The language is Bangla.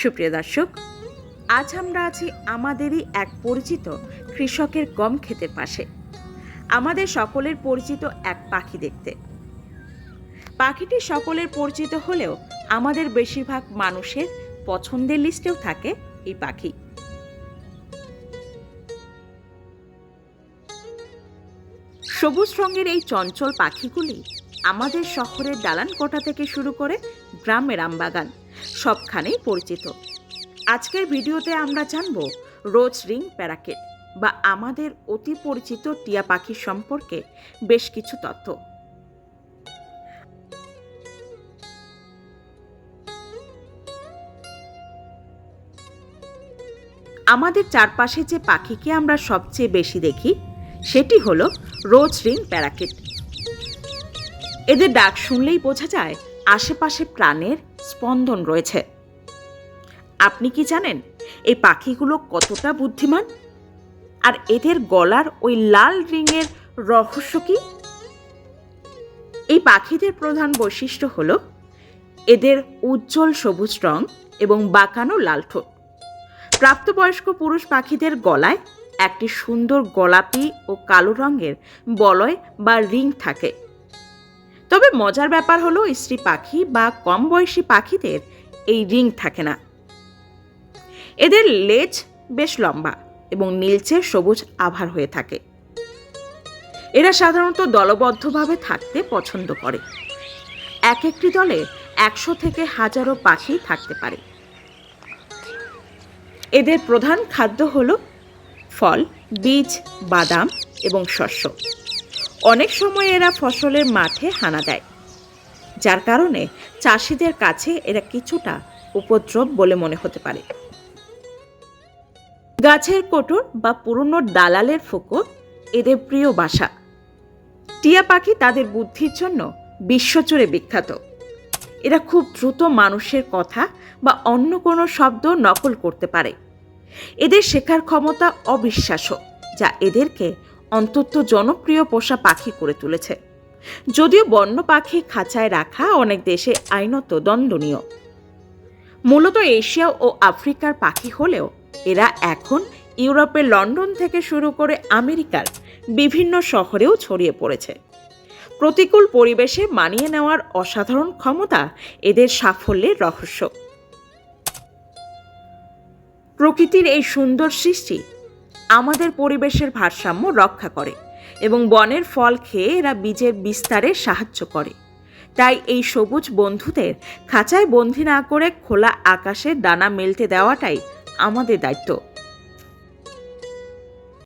সুপ্রিয় দর্শক, আজ আমরা আছি আমাদেরই এক পরিচিত কৃষকের গম ক্ষেতের পাশে। আমাদের সকলের পরিচিত এক পাখি দেখতে। পাখিটি সকলের পরিচিত হলেও আমাদের বেশিরভাগ মানুষের পছন্দের লিস্টেও থাকে এই পাখি। সবুজ রঙের এই চঞ্চল পাখিগুলি আমাদের শহরের দালান কোঠা থেকে শুরু করে গ্রামের আমবাগান সবখানেই পরিচিত। আজকের ভিডিওতে আমরা জানব রোজ রিং প্যারাকেট বা আমাদের অতি পরিচিত টিয়া পাখির সম্পর্কে বেশ কিছু তথ্য। আমাদের চারপাশে যে পাখিকে আমরা সবচেয়ে বেশি দেখি সেটি হলো রোজ রিং প্যারাকেট। এদের ডাক শুনলেই বোঝা যায় আশেপাশে প্রাণের স্পন্দন রয়েছে। আপনি কি জানেন এই পাখিগুলো কতটা বুদ্ধিমান? আর এদের গলার ওই লাল রিংয়ের রহস্য কি? এই পাখিদের প্রধান বৈশিষ্ট্য হলো এদের উজ্জ্বল সবুজ রং এবং বাঁকানো লাল ঠোঁট। প্রাপ্তবয়স্ক পুরুষ পাখিদের গলায় একটি সুন্দর গোলাপি ও কালো রঙের বলয় বা রিং থাকে। তবে মজার ব্যাপার হলো স্ত্রী পাখি বা কম বয়সী পাখিদের এই রিং থাকে না। এদের লেজ বেশ লম্বা এবং নীলচে সবুজ আভার হয়ে থাকে। এরা সাধারণত দলবদ্ধভাবে থাকতে পছন্দ করে। এক একটি দলে 100 থেকে 1000 পাখি থাকতে পারে। এদের প্রধান খাদ্য হলো ফল, বীজ, বাদাম এবং শস্য। অনেক সময় এরা ফসলের মাঠে হানা দেয়, যার কারণে চাষিদের কাছে এরা কিছুটা উপদ্রব বলে মনে হতে পারে। গাছের কোটর বা পুরনো দালালের ফোকর এদের প্রিয় বাসা। টিয়া পাখি তাদের বুদ্ধির জন্য বিশ্বজুড়ে বিখ্যাত। এরা খুব দ্রুত মানুষের কথা বা অন্য কোনো শব্দ নকল করতে পারে। এদের শেখার ক্ষমতা অবিশ্বাস্য, যা এদেরকে অত্যন্ত জনপ্রিয় পোষা পাখি করে তুলেছে। যদিও বন্য পাখি খাঁচায় রাখা অনেক দেশে আইনত দণ্ডনীয়। মূলত এশিয়া ও আফ্রিকার পাখি হলেও এরা এখন ইউরোপের লন্ডন থেকে শুরু করে আমেরিকার বিভিন্ন শহরেও ছড়িয়ে পড়েছে। প্রতিকূল পরিবেশে মানিয়ে নেওয়ার অসাধারণ ক্ষমতা এদের সাফল্যের রহস্য। প্রকৃতির এই সুন্দর সৃষ্টি আমাদের পরিবেশের ভারসাম্য রক্ষা করে এবং বনের ফল খেয়ে এরা বীজের বিস্তারে সাহায্য করে। তাই এই সবুজ বন্ধুদের খাঁচায় বন্দি না করে খোলা আকাশে ডানা মেলতে দেওয়াটাই আমাদের দায়িত্ব।